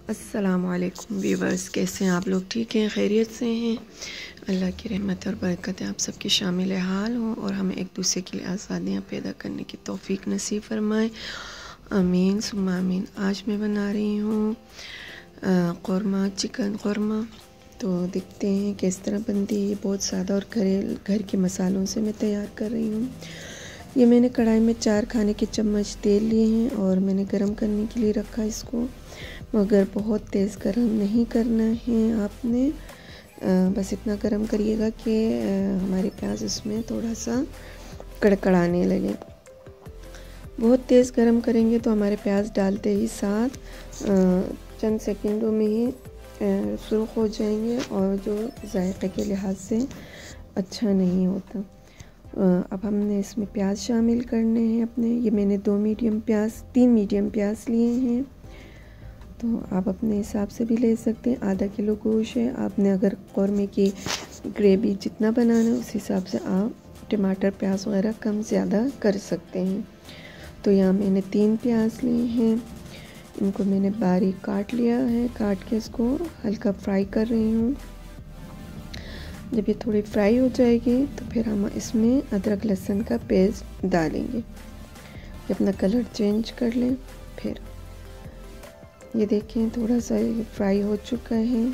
अस्सलामुअलैकुम व्यूवर्स, कैसे हैं आप लोग? ठीक हैं, खैरियत से हैं? अल्लाह की रहमत और बरकत आप सबकी शामिल हाल हों और हमें एक दूसरे के लिए आज़ादियाँ पैदा करने की तौफ़ीक नसीब फरमाए। आमीन सुम्मा आमीन। आज मैं बना रही हूँ क़ोरमा, चिकन क़ोरमा। तो देखते हैं किस तरह बनती है। ये बहुत सादा और घर के मसालों से मैं तैयार कर रही हूँ। ये मैंने कढ़ाई में 4 खाने के चम्मच तेल लिए हैं और मैंने गरम करने के लिए रखा इसको, मगर बहुत तेज़ गरम नहीं करना है आपने। बस इतना गरम करिएगा कि हमारे प्याज उसमें थोड़ा सा कड़कड़ाने लगे। बहुत तेज़ गरम करेंगे तो हमारे प्याज डालते ही साथ चंद सेकंडों में ही सुर्ख हो जाएंगे और जो जायके के लिहाज से अच्छा नहीं होता। अब हमने इसमें प्याज शामिल करने हैं अपने। ये मैंने 3 मीडियम प्याज लिए हैं, तो आप अपने हिसाब से भी ले सकते हैं। आधा किलो गोश्त है। आपने अगर क़ोरमे की ग्रेवी जितना बनाना है उस हिसाब से आप टमाटर प्याज वगैरह कम ज़्यादा कर सकते हैं। तो यहाँ मैंने 3 प्याज लिए हैं, इनको मैंने बारीक काट लिया है। काट के इसको हल्का फ्राई कर रही हूँ। जब ये थोड़ी फ्राई हो जाएगी तो फिर हम इसमें अदरक लहसुन का पेस्ट डालेंगे। ये अपना कलर चेंज कर लें। फिर ये देखें थोड़ा सा ये फ्राई हो चुका है,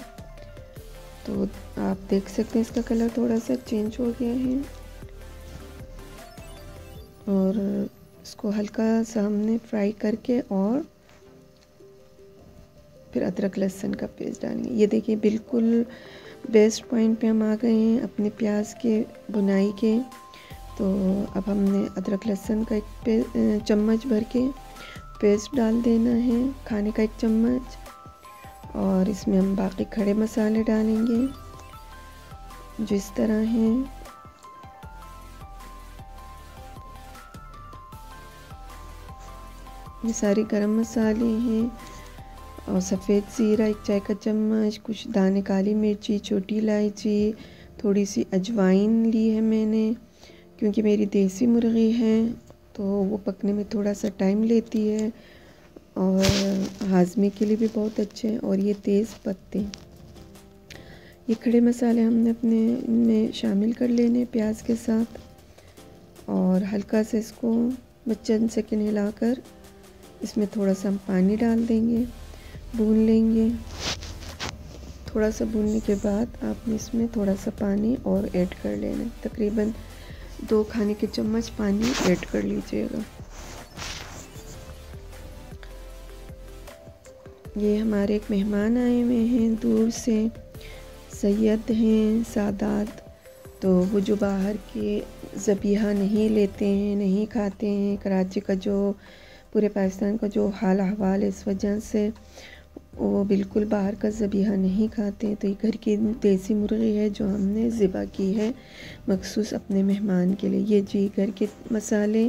तो आप देख सकते हैं इसका कलर थोड़ा सा चेंज हो गया है। और इसको हल्का सा हमने फ्राई करके और फिर अदरक लहसुन का पेस्ट डालेंगे। ये देखिए बिल्कुल बेस्ट पॉइंट पे हम आ गए हैं अपने प्याज के बुनाई के। तो अब हमने अदरक लहसुन का एक चम्मच भर के पेस्ट डाल देना है, खाने का 1 चम्मच। और इसमें हम बाकी खड़े मसाले डालेंगे जो इस तरह हैं। ये सारे गरम मसाले हैं और सफ़ेद ज़ीरा 1 चाय का चम्मच, कुछ दाने काली मिर्ची, छोटी इलायची, थोड़ी सी अजवाइन ली है मैंने, क्योंकि मेरी देसी मुर्गी है तो वो पकने में थोड़ा सा टाइम लेती है और हाजमे के लिए भी बहुत अच्छे हैं। और ये तेज़ पत्ते, ये खड़े मसाले हमने अपने इनमें शामिल कर लेने प्याज के साथ और हल्का से इसको चंद सेकंड हिलाकर इसमें थोड़ा सा हम पानी डाल देंगे, भून लेंगे। थोड़ा सा भूनने के बाद आपने इसमें थोड़ा सा पानी और ऐड कर लेना, तकरीबन 2 खाने के चम्मच पानी ऐड कर लीजिएगा। ये हमारे एक मेहमान आए हुए हैं दूर से, सैयद हैं सादात। तो वो जो बाहर के ज़बीहा नहीं लेते हैं, नहीं खाते हैं, कराची का जो पूरे पाकिस्तान का जो हाल अहवाल है इस वजह से वो बिल्कुल बाहर का ज़बीहा नहीं खाते। तो ये घर की देसी मुर्गी है जो हमने ज़िबा की है मखसूस अपने मेहमान के लिए। ये जी घर के मसाले,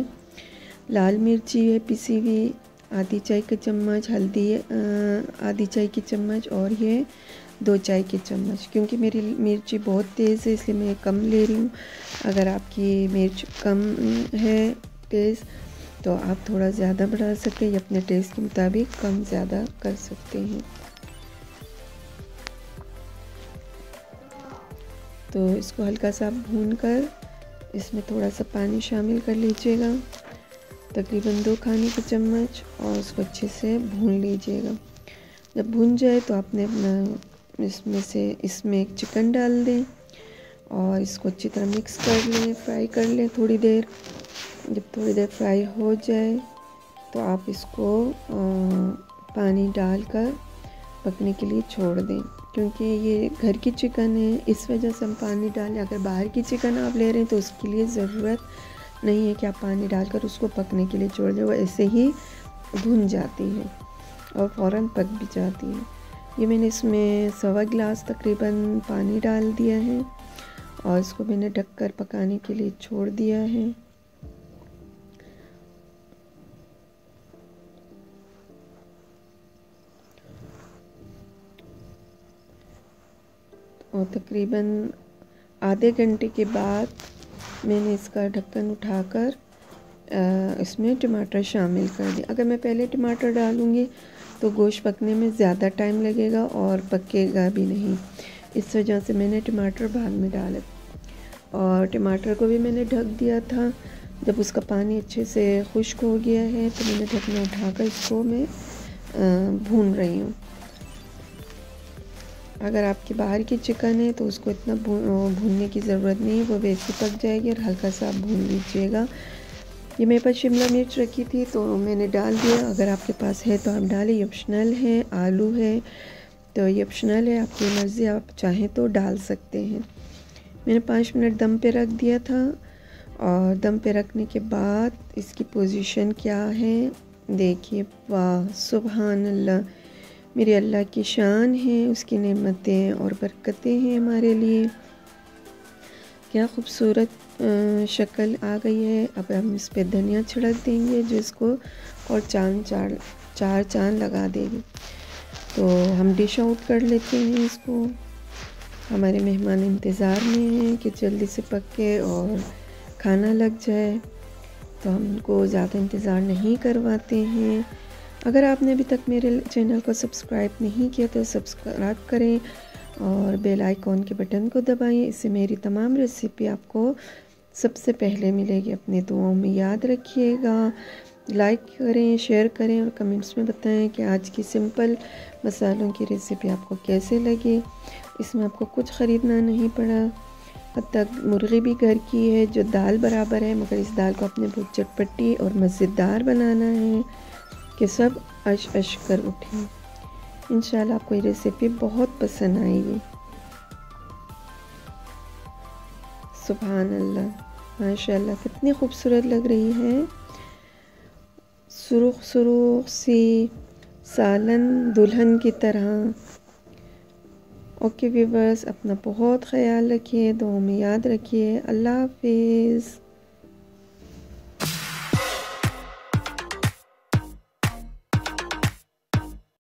लाल मिर्ची है पिसी हुई आधी चाय के चम्मच, हल्दी आधी चाय की चम्मच और ये 2 चाय के चम्मच। क्योंकि मेरी मिर्ची बहुत तेज़ है इसलिए मैं कम ले रही हूँ। अगर आपकी मिर्च कम है तेज़ तो आप थोड़ा ज़्यादा बढ़ा सकते हैं या अपने टेस्ट के मुताबिक कम ज़्यादा कर सकते हैं। तो इसको हल्का सा भून कर इसमें थोड़ा सा पानी शामिल कर लीजिएगा, तकरीबन 2 खाने के चम्मच, और उसको अच्छे से भून लीजिएगा। जब भून जाए तो आपने अपना इसमें एक चिकन डाल दें और इसको अच्छी तरह मिक्स कर लें, फ्राई कर लें थोड़ी देर। जब थोड़ी देर फ्राई हो जाए तो आप इसको पानी डालकर पकने के लिए छोड़ दें, क्योंकि ये घर की चिकन है इस वजह से हम पानी डालें। अगर बाहर की चिकन आप ले रहे हैं तो उसके लिए ज़रूरत नहीं है कि आप पानी डालकर उसको पकने के लिए छोड़ दें, वो ऐसे ही भुन जाती है और फ़ौरन पक भी जाती है। ये मैंने इसमें 1.25 गिलास तकरीबन पानी डाल दिया है और इसको मैंने ढककर पकाने के लिए छोड़ दिया है। और तकरीबन आधे घंटे के बाद मैंने इसका ढक्कन उठाकर इसमें टमाटर शामिल कर दिया। अगर मैं पहले टमाटर डालूँगी तो गोश्त पकने में ज़्यादा टाइम लगेगा और पकेगा भी नहीं। इस वजह से मैंने टमाटर बाद में डाले और टमाटर को भी मैंने ढक दिया था। जब उसका पानी अच्छे से खुश्क हो गया है तो मैंने ढकना उठाकर इसको मैं भून रही हूँ। अगर आपकी बाहर की चिकन है तो उसको इतना भूनने की ज़रूरत नहीं है, वो वैसे पक जाएगी और हल्का सा आप भून लीजिएगा। ये मेरे पास शिमला मिर्च रखी थी तो मैंने डाल दिया। अगर आपके पास है तो आप डालें, ये ऑप्शनल है। आलू है तो ये ऑप्शनल है, आपकी मर्ज़ी, आप चाहें तो डाल सकते हैं। मैंने 5 मिनट दम पे रख दिया था और दम पे रखने के बाद इसकी पोजीशन क्या है देखिए। वाह सुभान अल्लाह, मेरे अल्लाह की शान है, उसकी नेमतें और बरकतें हैं हमारे लिए। क्या खूबसूरत शक्ल आ गई है। अब हम इस पे धनिया छिड़क देंगे जो इसको और चार चांद लगा देंगे। तो हम डिश आउट कर लेते हैं इसको। हमारे मेहमान इंतज़ार में हैं कि जल्दी से पक के और खाना लग जाए, तो हम उनको ज़्यादा इंतज़ार नहीं करवाते हैं। अगर आपने अभी तक मेरे चैनल को सब्सक्राइब नहीं किया तो सब्सक्राइब करें और बेल आइकॉन के बटन को दबाएं। इससे मेरी तमाम रेसिपी आपको सबसे पहले मिलेगी। अपने दुआओं में याद रखिएगा। लाइक करें, शेयर करें और कमेंट्स में बताएं कि आज की सिंपल मसालों की रेसिपी आपको कैसे लगी। इसमें आपको कुछ ख़रीदना नहीं पड़ा। अब तक मुर्गी भी घर की है जो दाल बराबर है, मगर इस दाल को अपने बहुत चटपटी और मज़ेदार बनाना है कि सब अश अश कर उठें। इंशाल्लाह आपको ये रेसिपी बहुत पसंद आएगी। सुभान अल्लाह, माशाल्लाह कितनी खूबसूरत लग रही है। सुरुख सुरुख सी सालन दुल्हन की तरह। ओके व्यूवर्स, अपना बहुत ख्याल रखिए, दुआओं में याद रखिए। अल्लाह हाफिज़।